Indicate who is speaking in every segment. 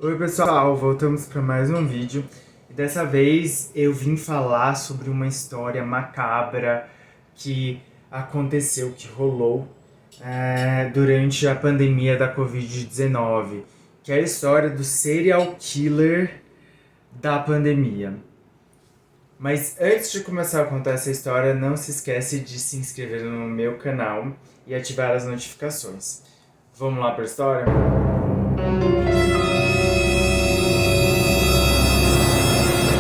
Speaker 1: Oi pessoal, voltamos para mais um vídeo e dessa vez eu vim falar sobre uma história macabra que aconteceu, que rolou durante a pandemia da Covid-19, que é a história do serial killer da pandemia. Mas antes de começar a contar essa história, não se esquece de se inscrever no meu canal e ativar as notificações. Vamos lá para a história?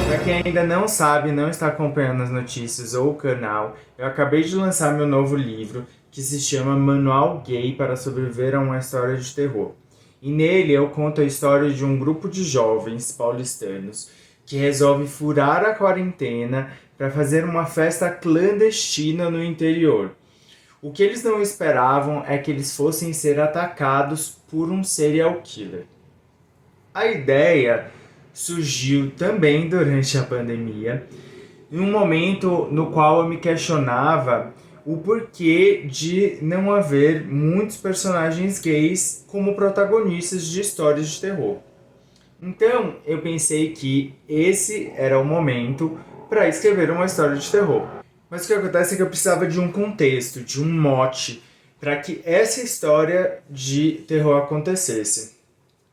Speaker 1: Para quem ainda não sabe, não está acompanhando as notícias ou o canal, eu acabei de lançar meu novo livro que se chama Manual Gay para Sobreviver a uma História de Terror. E nele eu conto a história de um grupo de jovens paulistanos que resolve furar a quarentena para fazer uma festa clandestina no interior. O que eles não esperavam é que eles fossem ser atacados por um serial killer. A ideia surgiu também durante a pandemia, em um momento no qual eu me questionava o porquê de não haver muitos personagens gays como protagonistas de histórias de terror. Então eu pensei que esse era o momento para escrever uma história de terror. Mas o que acontece é que eu precisava de um contexto, de um mote, para que essa história de terror acontecesse.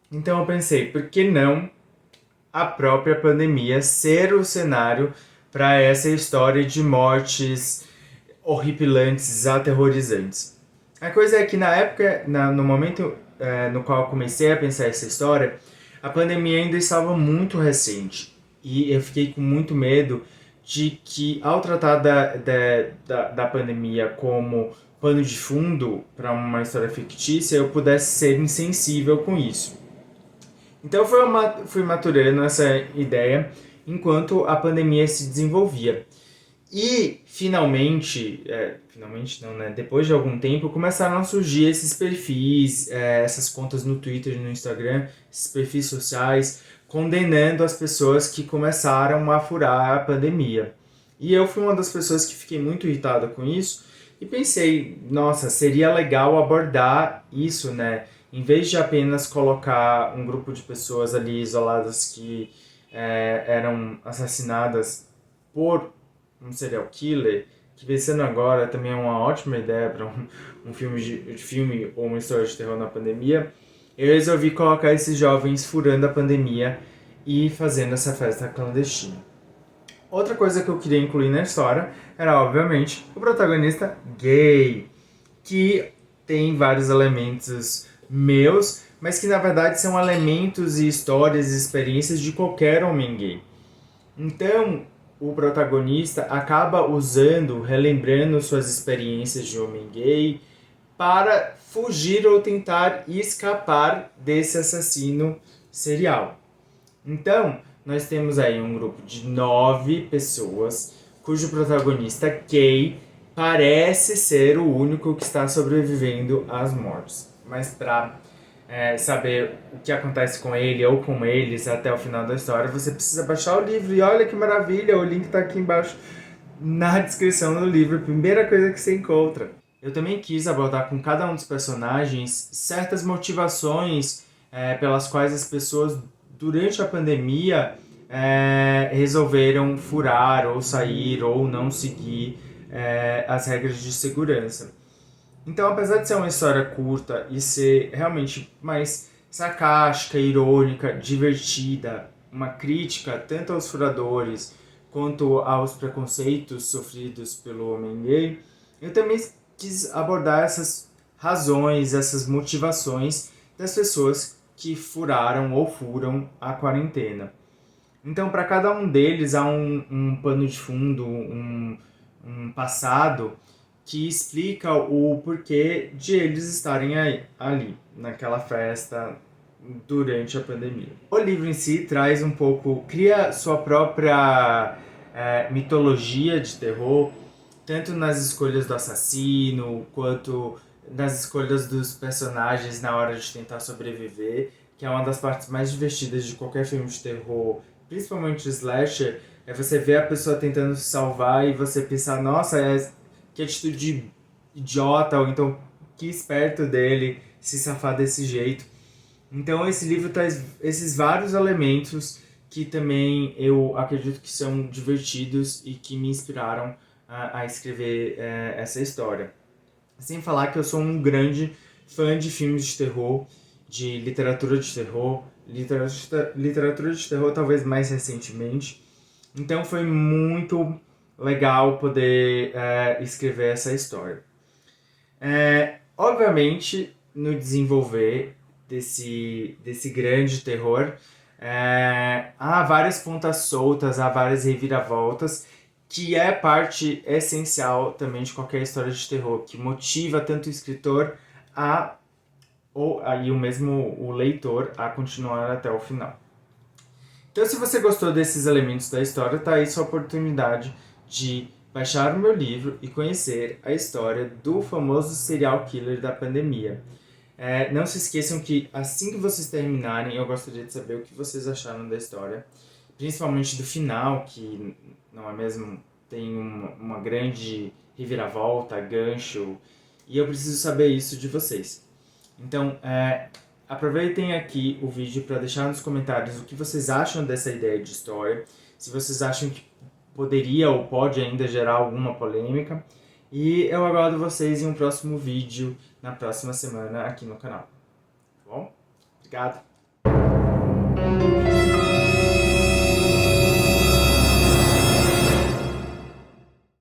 Speaker 1: Então eu pensei, por que não a própria pandemia ser o cenário para essa história de mortes horripilantes, aterrorizantes? A coisa é que na época, no momento no qual eu comecei a pensar essa história, a pandemia ainda estava muito recente e eu fiquei com muito medo de que, ao tratar da pandemia como pano de fundo para uma história fictícia, eu pudesse ser insensível com isso. Então fui maturando essa ideia enquanto a pandemia se desenvolvia. E finalmente não, né? Depois de algum tempo, começaram a surgir esses perfis, essas contas no Twitter e no Instagram, esses perfis sociais, condenando as pessoas que começaram a furar a pandemia. E eu fui uma das pessoas que fiquei muito irritada com isso e pensei, nossa, seria legal abordar isso, né? Em vez de apenas colocar um grupo de pessoas ali isoladas que eram assassinadas por um serial killer, que pensando agora também é uma ótima ideia para um filme ou uma história de terror na pandemia, eu resolvi colocar esses jovens furando a pandemia e fazendo essa festa clandestina. Outra coisa que eu queria incluir na história era, obviamente, o protagonista gay, que tem vários elementos meus, mas que na verdade são elementos e histórias e experiências de qualquer homem gay. Então, o protagonista acaba usando, relembrando suas experiências de homem gay para fugir ou tentar escapar desse assassino serial. Então, nós temos aí um grupo de 9 pessoas cujo protagonista gay parece ser o único que está sobrevivendo às mortes. Mas para saber o que acontece com ele ou com eles até o final da história, você precisa baixar o livro. E olha que maravilha, o link está aqui embaixo na descrição do livro, a primeira coisa que você encontra. Eu também quis abordar com cada um dos personagens certas motivações pelas quais as pessoas durante a pandemia resolveram furar ou sair ou não seguir as regras de segurança. Então, apesar de ser uma história curta e ser realmente mais sarcástica, irônica, divertida, uma crítica tanto aos furadores quanto aos preconceitos sofridos pelo homem gay, eu também quis abordar essas razões, essas motivações das pessoas que furaram ou furam a quarentena. Então, para cada um deles há um pano de fundo, um passado que explica o porquê de eles estarem ali, naquela festa, durante a pandemia. O livro em si traz um pouco, cria sua própria mitologia de terror, tanto nas escolhas do assassino, quanto nas escolhas dos personagens na hora de tentar sobreviver, que é uma das partes mais divertidas de qualquer filme de terror, principalmente o slasher, é você ver a pessoa tentando se salvar e você pensar, nossa, que atitude idiota, ou então que esperto dele se safar desse jeito. Então esse livro traz esses vários elementos que também eu acredito que são divertidos e que me inspiraram a escrever essa história. Sem falar que eu sou um grande fã de filmes de terror, de literatura de terror, literatura de terror talvez mais recentemente. Então foi muito legal poder escrever essa história. Obviamente, no desenvolver desse grande terror, há várias pontas soltas, há várias reviravoltas, que é parte essencial também de qualquer história de terror, que motiva tanto o escritor ou aí o mesmo o leitor a continuar até o final. Então, se você gostou desses elementos da história, tá aí sua oportunidade de baixar o meu livro e conhecer a história do famoso serial killer da pandemia. Não se esqueçam que assim que vocês terminarem, eu gostaria de saber o que vocês acharam da história, principalmente do final, que não é mesmo? Tem uma grande reviravolta, gancho, e eu preciso saber isso de vocês. Então, aproveitem aqui o vídeo para deixar nos comentários o que vocês acham dessa ideia de história, se vocês acham que poderia ou pode ainda gerar alguma polêmica. E eu aguardo vocês em um próximo vídeo na próxima semana aqui no canal. Tá bom? Obrigado!